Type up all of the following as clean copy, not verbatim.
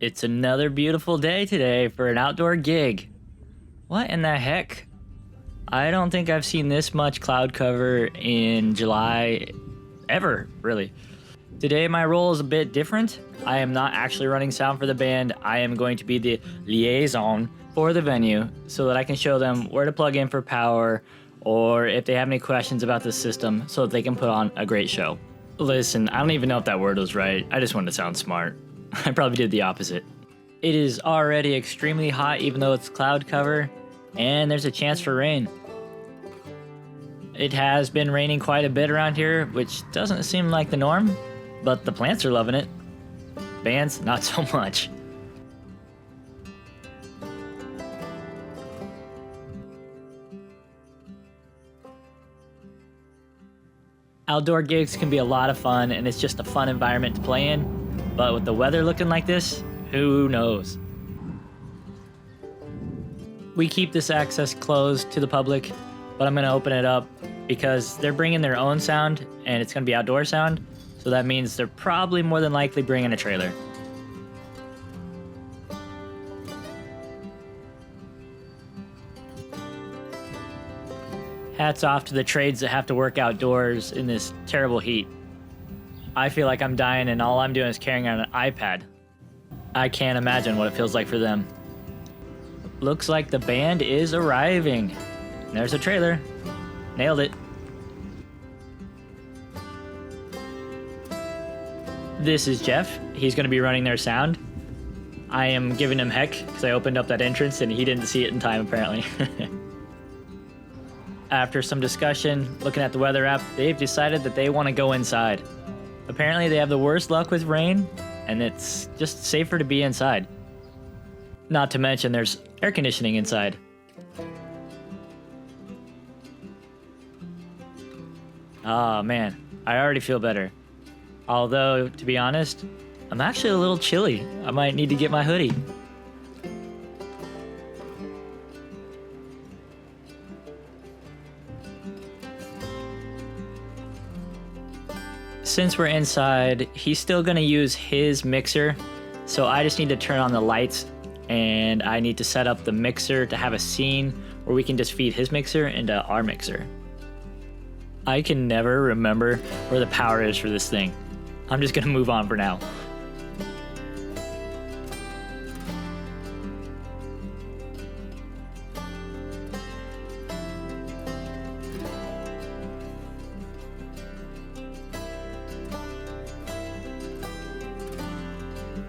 It's another beautiful day today for an outdoor gig. What in the heck? I don't think I've seen this much cloud cover in July ever, really. Today my role is a bit different. I am not actually running sound for the band. I am going to be the liaison for the venue so that I can show them where to plug in for power or if they have any questions about the system so that they can put on a great show. Listen, I don't even know if that word was right. I just wanted to sound smart. I probably did the opposite. It is already extremely hot even though it's cloud cover, and there's a chance for rain. It has been raining quite a bit around here, which doesn't seem like the norm, but the plants are loving it. Bands, not so much. Outdoor gigs can be a lot of fun, and it's just a fun environment to play in. But with the weather looking like this, who knows? We keep this access closed to the public, but I'm going to open it up because they're bringing their own sound, and it's going to be outdoor sound. So that means they're probably more than likely bringing a trailer. Hats off to the trades that have to work outdoors in this terrible heat. I feel like I'm dying and all I'm doing is carrying on an iPad. I can't imagine what it feels like for them. Looks like the band is arriving. There's a trailer. Nailed it. This is Jeff. He's going to be running their sound. I am giving him heck because I opened up that entrance and he didn't see it in time apparently. After some discussion, looking at the weather app, they've decided that they want to go inside. Apparently they have the worst luck with rain, and it's just safer to be inside. Not to mention there's air conditioning inside. Oh man, I already feel better. Although, to be honest, I'm actually a little chilly. I might need to get my hoodie. Since we're inside, he's still gonna use his mixer, so I just need to turn on the lights and I need to set up the mixer to have a scene where we can just feed his mixer into our mixer. I can never remember where the power is for this thing. I'm just gonna move on for now.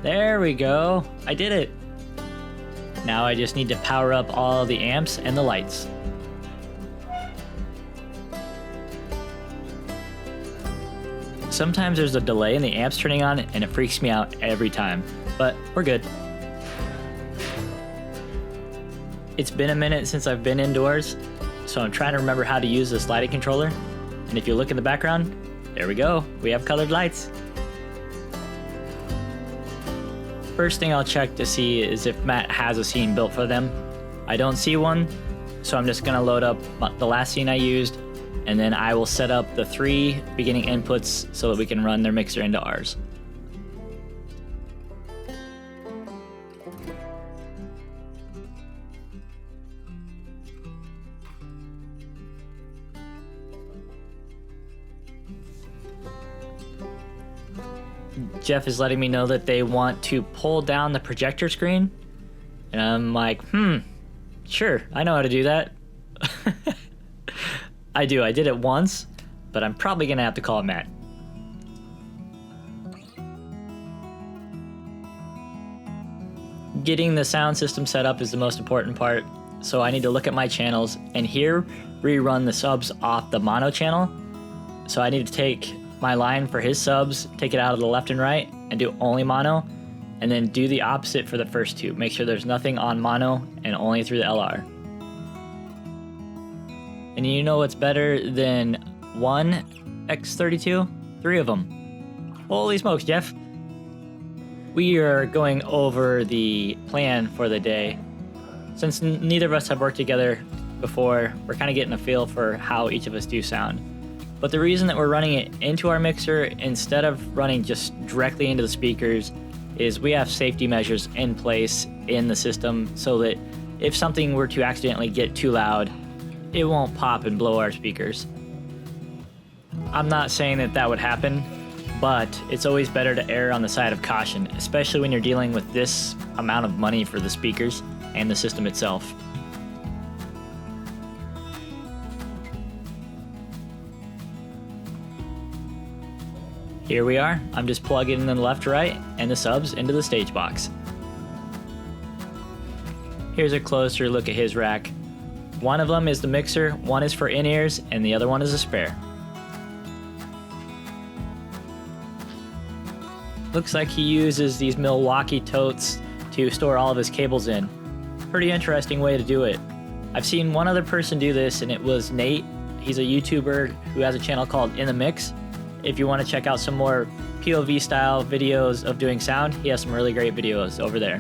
There we go. I did it. Now I just need to power up all the amps and the lights. Sometimes there's a delay in the amps turning on and it freaks me out every time, but we're good. It's been a minute since I've been indoors, so I'm trying to remember how to use this lighting controller. And if you look in the background, there we go. We have colored lights. First thing I'll check to see is if Matt has a scene built for them. I don't see one, so I'm just gonna load up the last scene I used, and then I will set up the 3 beginning inputs so that we can run their mixer into ours. Jeff is letting me know that they want to pull down the projector screen. And I'm like, sure, I know how to do that. I did it once, but I'm probably gonna have to call Matt. Getting the sound system set up is the most important part, so I need to look at my channels and here rerun the subs off the mono channel. So I need to take my line for his subs, take it out of the left and right, and do only mono, and then do the opposite for the first 2. Make sure there's nothing on mono and only through the LR. And you know what's better than one X32? 3 of them. Holy smokes, Jeff. We are going over the plan for the day. Since neither of us have worked together before, we're kind of getting a feel for how each of us do sound. But the reason that we're running it into our mixer instead of running just directly into the speakers is we have safety measures in place in the system so that if something were to accidentally get too loud, it won't pop and blow our speakers. I'm not saying that that would happen, but it's always better to err on the side of caution, especially when you're dealing with this amount of money for the speakers and the system itself. Here we are. I'm just plugging in the left, right, and the subs into the stage box. Here's a closer look at his rack. One of them is the mixer, one is for in-ears, and the other one is a spare. Looks like he uses these Milwaukee totes to store all of his cables in. Pretty interesting way to do it. I've seen one other person do this, and it was Nate. He's a YouTuber who has a channel called In The Mix. If you want to check out some more POV style videos of doing sound, he has some really great videos over there.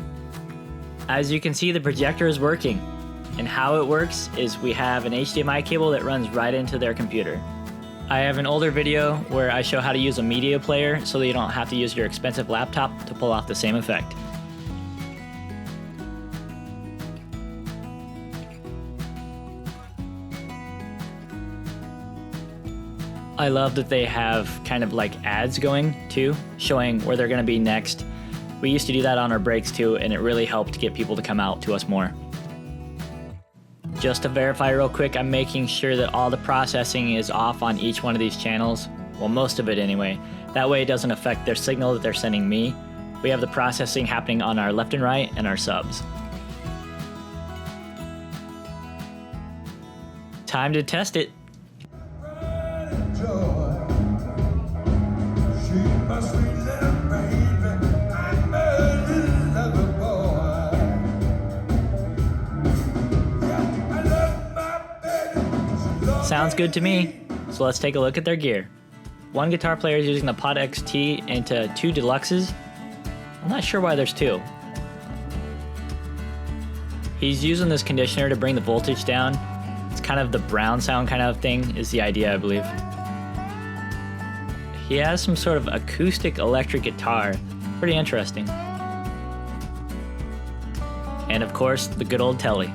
As you can see, the projector is working. And how it works is we have an HDMI cable that runs right into their computer. I have an older video where I show how to use a media player so that you don't have to use your expensive laptop to pull off the same effect. I love that they have kind of like ads going too, showing where they're going to be next. We used to do that on our breaks too, and it really helped get people to come out to us more. Just to verify real quick, I'm making sure that all the processing is off on each one of these channels. Well, most of it anyway. That way it doesn't affect their signal that they're sending me. We have the processing happening on our left and right and our subs. Time to test it. Sounds good to me, so let's take a look at their gear. One guitar player is using the Pod XT into 2 deluxes. I'm not sure why there's 2. He's using this conditioner to bring the voltage down. It's kind of the brown sound kind of thing is the idea, I believe. He has some sort of acoustic electric guitar. Pretty interesting. And of course, the good old telly.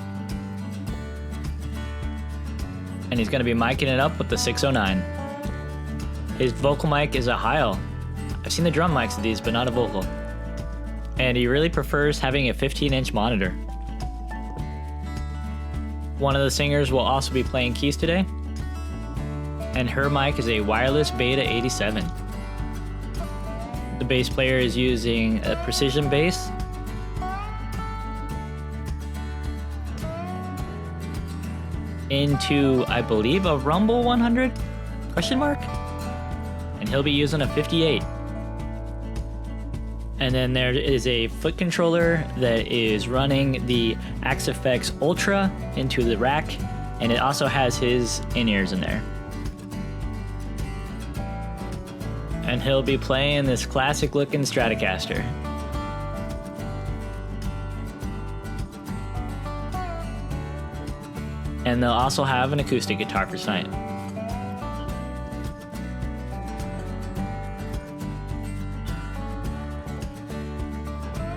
And he's going to be miking it up with the 609. His vocal mic is a Heil. I've seen the drum mics of these, but not a vocal. And he really prefers having a 15-inch monitor. One of the singers will also be playing keys today, and her mic is a wireless Beta 87. The bass player is using a precision bass. Into, I believe, a Rumble 100? Question mark? And he'll be using a 58. And then there is a foot controller that is running the Axe-Fx Ultra into the rack, and it also has his in-ears in there. And he'll be playing this classic looking Stratocaster. And they'll also have an acoustic guitar for tonight.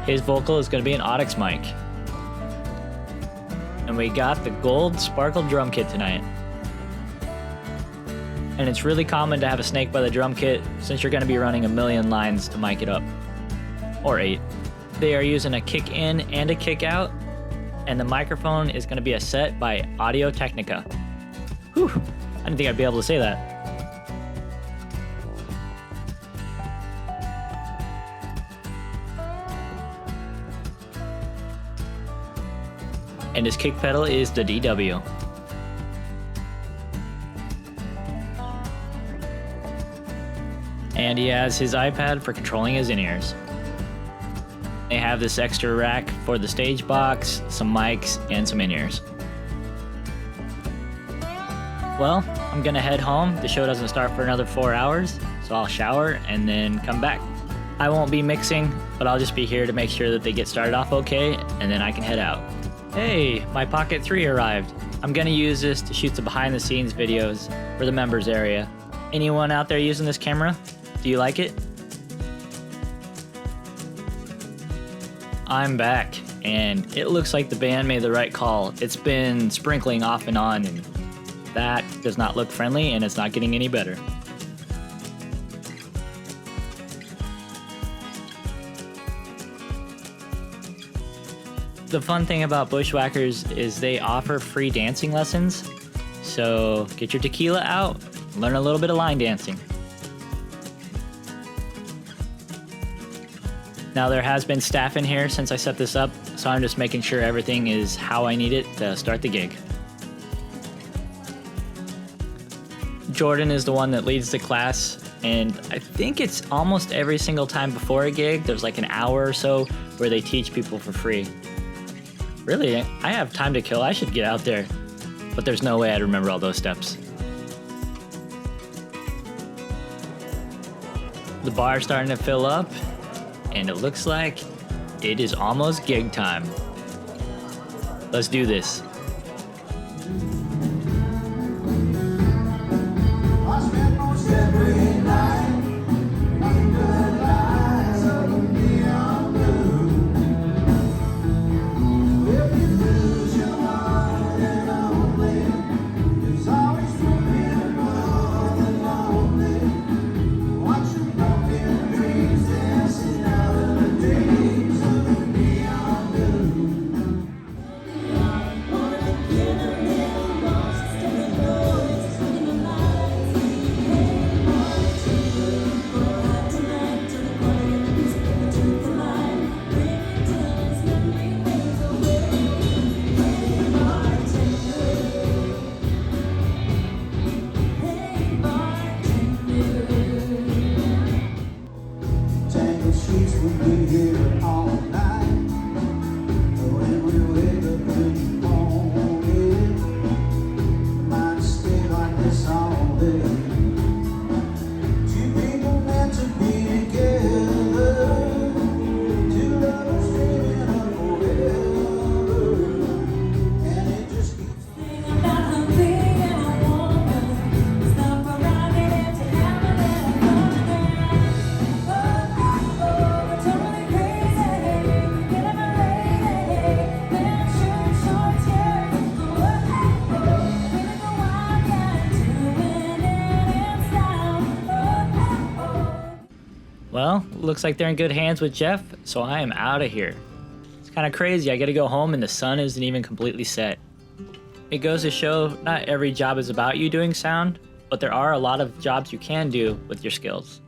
His vocal is going to be an Audix mic. And we got the gold sparkle drum kit tonight. And it's really common to have a snake by the drum kit since you're going to be running a million lines to mic it up. Or 8. They are using a kick in and a kick out. And the microphone is going to be a set by Audio Technica. Whew, I didn't think I'd be able to say that. And his kick pedal is the DW. And he has his iPad for controlling his in-ears. They have this extra rack for the stage box, some mics, and some in-ears. Well, I'm gonna head home. The show doesn't start for another 4 hours, so I'll shower and then come back. I won't be mixing, but I'll just be here to make sure that they get started off okay, and then I can head out. Hey, my Pocket 3 arrived. I'm gonna use this to shoot some behind the scenes videos for the members area. Anyone out there using this camera? Do you like it? I'm back, and it looks like the band made the right call. It's been sprinkling off and on, and that does not look friendly, and it's not getting any better. The fun thing about Bushwackers is they offer free dancing lessons, so get your tequila out, learn a little bit of line dancing. Now there has been staff in here since I set this up, so I'm just making sure everything is how I need it to start the gig. Jordan is the one that leads the class, and I think it's almost every single time before a gig, there's like an hour or so where they teach people for free. Really, I have time to kill, I should get out there, but there's no way I'd remember all those steps. The bar's starting to fill up, and it looks like it is almost gig time. Let's do this. Well, looks like they're in good hands with Jeff, so I am out of here. It's kind of crazy, I gotta go home and the sun isn't even completely set. It goes to show not every job is about you doing sound, but there are a lot of jobs you can do with your skills.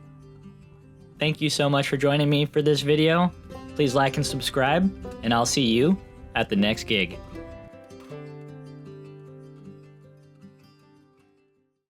Thank you so much for joining me for this video. Please like and subscribe, and I'll see you at the next gig.